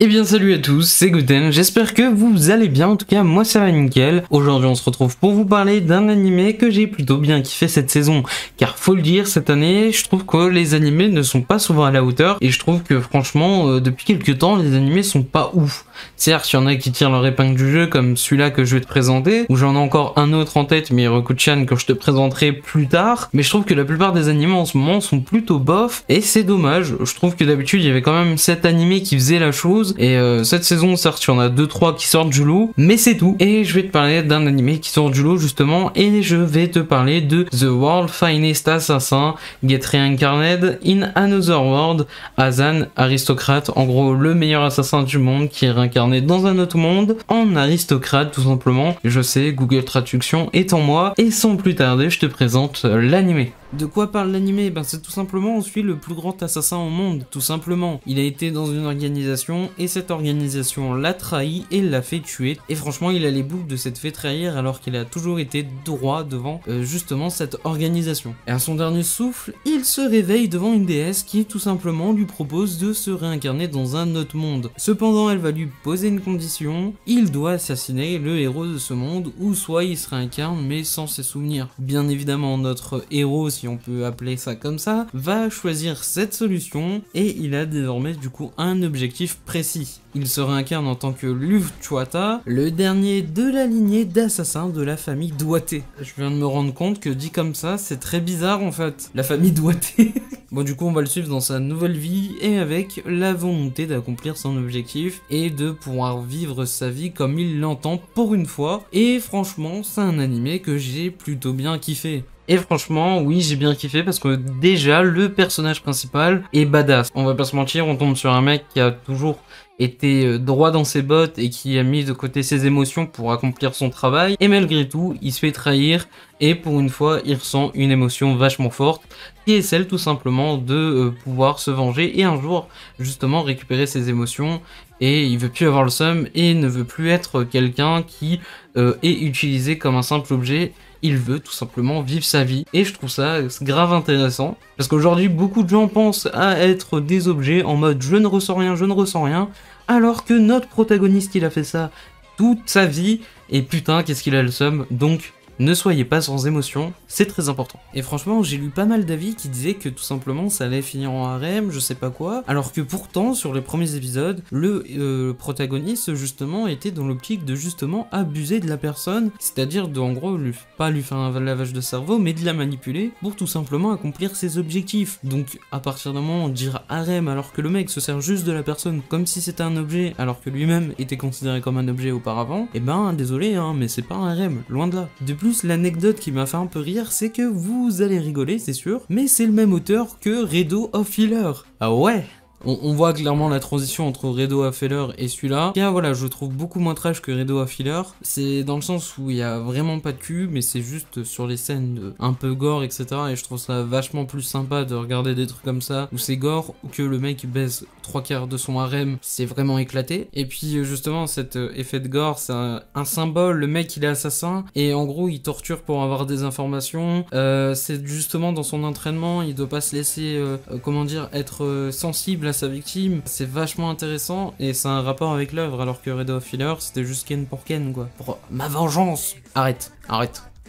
Eh bien salut à tous, c'est Goten, j'espère que vous allez bien, en tout cas moi ça va nickel. Aujourd'hui on se retrouve pour vous parler d'un animé que j'ai plutôt bien kiffé cette saison. Car faut le dire, cette année je trouve que les animés ne sont pas souvent à la hauteur. Et je trouve que franchement depuis quelques temps les animés sont pas ouf. Certes il y en a qui tirent leur épingle du jeu comme celui-là que je vais te présenter. Ou j'en ai encore un autre en tête, Miroku-chan, que je te présenterai plus tard. Mais je trouve que la plupart des animés en ce moment sont plutôt bof. Et c'est dommage, je trouve que d'habitude il y avait quand même 7 animés qui faisaient la chose. Et cette saison, certes, il y en a 2-3 qui sortent du lot, mais c'est tout. Et je vais te parler d'un animé qui sort du lot, justement, et je vais te parler de The World Finest Assassin, Get Reincarnated in Another World, as an Aristocrate. En gros, le meilleur assassin du monde qui est réincarné dans un autre monde, en aristocrate, tout simplement. Je sais, Google Traduction est en moi, et sans plus tarder, je te présente l'animé. De quoi parle l'animé? Ben c'est tout simplement, on suit le plus grand assassin au monde, tout simplement. Il a été dans une organisation, et cette organisation l'a trahi et l'a fait tuer. Et franchement, il a les boules de s'être fait trahir alors qu'il a toujours été droit devant justement cette organisation. Et à son dernier souffle, il se réveille devant une déesse qui tout simplement lui propose de se réincarner dans un autre monde. Cependant, elle va lui poser une condition, il doit assassiner le héros de ce monde, ou soit il se réincarne mais sans ses souvenirs. Bien évidemment, notre héros, si on peut appeler ça comme ça, va choisir cette solution et il a désormais du coup un objectif précis. Il se réincarne en tant que Luftuata, le dernier de la lignée d'assassins de la famille Doigté. Je viens de me rendre compte que dit comme ça, c'est très bizarre en fait, la famille Doigté. Bon, du coup on va le suivre dans sa nouvelle vie et avec la volonté d'accomplir son objectif et de pouvoir vivre sa vie comme il l'entend pour une fois. Et franchement, c'est un animé que j'ai plutôt bien kiffé. Et franchement, oui, j'ai bien kiffé parce que déjà, le personnage principal est badass. On va pas se mentir, on tombe sur un mec qui a toujours été droit dans ses bottes et qui a mis de côté ses émotions pour accomplir son travail. Et malgré tout, il se fait trahir et pour une fois, il ressent une émotion vachement forte qui est celle tout simplement de pouvoir se venger et un jour, justement, récupérer ses émotions. Et il veut plus avoir le seum et ne veut plus être quelqu'un qui est utilisé comme un simple objet. Il veut tout simplement vivre sa vie et je trouve ça grave intéressant parce qu'aujourd'hui beaucoup de gens pensent à être des objets en mode je ne ressens rien alors que notre protagoniste il a fait ça toute sa vie et putain qu'est-ce qu'il a le seum. Donc ne soyez pas sans émotion, c'est très important. Et franchement, j'ai lu pas mal d'avis qui disaient que tout simplement ça allait finir en harem, je sais pas quoi, alors que pourtant, sur les premiers épisodes, le protagoniste, justement, était dans l'optique de justement abuser de la personne, c'est-à-dire de, en gros, pas lui faire un lavage de cerveau, mais de la manipuler pour tout simplement accomplir ses objectifs. Donc, à partir d'un moment, dire harem alors que le mec se sert juste de la personne comme si c'était un objet, alors que lui-même était considéré comme un objet auparavant, et ben, désolé, hein, mais c'est pas un harem, loin de là. De plus, l'anecdote qui m'a fait un peu rire, c'est que vous allez rigoler, c'est sûr, mais c'est le même auteur que Redo of Filler. Ah ouais! On voit clairement la transition entre Redo of Filler et celui-là. Tiens, voilà, je trouve beaucoup moins trash que Redo of Filler. C'est dans le sens où il y a vraiment pas de cul, mais c'est juste sur les scènes un peu gore, etc. Et je trouve ça vachement plus sympa de regarder des trucs comme ça, où c'est gore, ou que le mec baise 3/4 de son harem, c'est vraiment éclaté. Et puis justement, cet effet de gore, c'est un symbole. Le mec, il est assassin, et en gros, il torture pour avoir des informations. C'est justement dans son entraînement, il doit pas se laisser, comment dire, être sensible à sa victime. C'est vachement intéressant et c'est un rapport avec l'œuvre, alors que Redo of Filler c'était juste Ken pour Ken quoi. Pour ma vengeance. Arrête.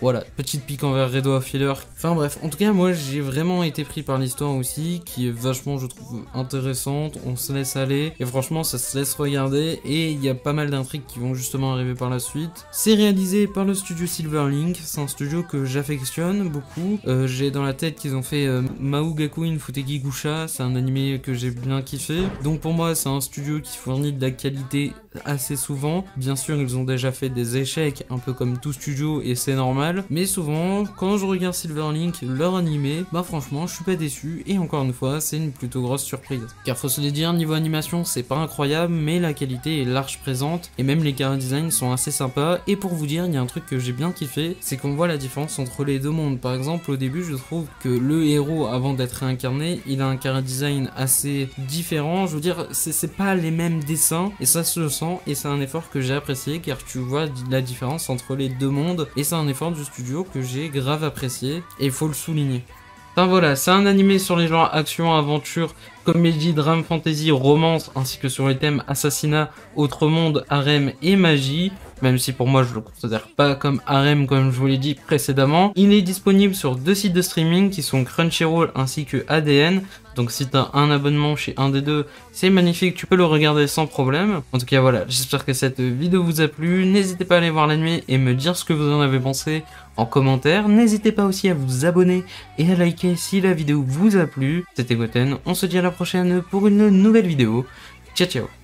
Voilà, petite pique envers Redo of Filler. Enfin bref, en tout cas moi j'ai vraiment été pris par l'histoire aussi, qui est vachement je trouve intéressante, on se laisse aller, et franchement ça se laisse regarder, et il y a pas mal d'intrigues qui vont justement arriver par la suite. C'est réalisé par le studio Silverlink, c'est un studio que j'affectionne beaucoup. J'ai dans la tête qu'ils ont fait Maougaku in Futeki Gusha, c'est un animé que j'ai bien kiffé. Donc pour moi c'est un studio qui fournit de la qualité assez souvent. Bien sûr ils ont déjà fait des échecs, un peu comme tout studio, et c'est normal. Mais souvent, quand je regarde Silverlink, leur animé, bah franchement, je suis pas déçu. Et encore une fois, c'est une plutôt grosse surprise. Car faut se le dire, niveau animation, c'est pas incroyable, mais la qualité est large présente. Et même les chara design sont assez sympas. Et pour vous dire, il y a un truc que j'ai bien kiffé, c'est qu'on voit la différence entre les deux mondes. Par exemple, au début, je trouve que le héros, avant d'être réincarné, il a un chara design assez différent. Je veux dire, c'est pas les mêmes dessins. Et ça se sent. Et c'est un effort que j'ai apprécié, car tu vois la différence entre les deux mondes. Et c'est un effort du studio que j'ai grave apprécié et il faut le souligner. Enfin voilà, c'est un animé sur les genres action, aventure comédie, drame, fantasy, romance, ainsi que sur les thèmes assassinat, autre monde, harem et magie. Même si pour moi je le considère pas comme harem comme je vous l'ai dit précédemment. Il est disponible sur 2 sites de streaming qui sont Crunchyroll ainsi que ADN. Donc si t'as un abonnement chez un des deux, c'est magnifique, tu peux le regarder sans problème. En tout cas voilà, j'espère que cette vidéo vous a plu. N'hésitez pas à aller voir l'anime et me dire ce que vous en avez pensé en commentaire. N'hésitez pas aussi à vous abonner et à liker si la vidéo vous a plu. C'était Goten, on se dit à la prochaine pour une nouvelle vidéo. Ciao ciao.